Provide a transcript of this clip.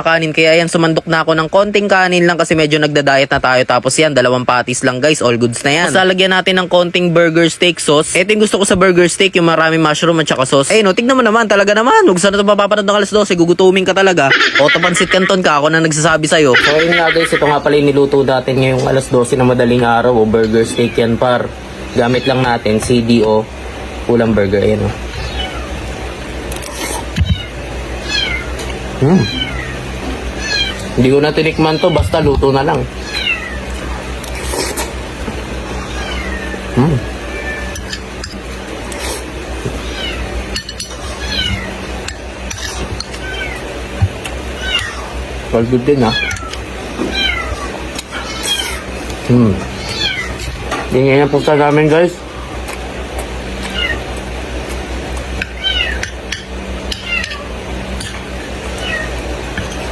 kanin, kaya yan sumandok na ako ng konting kanin lang kasi medyo nagda-diet na tayo. Tapos yan, 2 patties lang guys, all goods na yan. Tapos lalagyan natin ng konting burger steak sauce. Ito yung gusto ko sa burger steak, yung maraming mushroom at saka sauce. No, tignan mo naman, talaga naman, huwag sana ito mapapanood ng alas 12, gugutumin ka talaga. Auto pansit canton ka, ako na nagsasabi sa'yo. So yun nga guys, ito nga pala yung niluto natin ngayong alas 12 na madaling araw, o burger steak yan par. Gamit lang natin CDO ulam burger, ayun o. Hindi ko na tinikman to, basta luto na lang. All good din Yan yan po sa namin guys.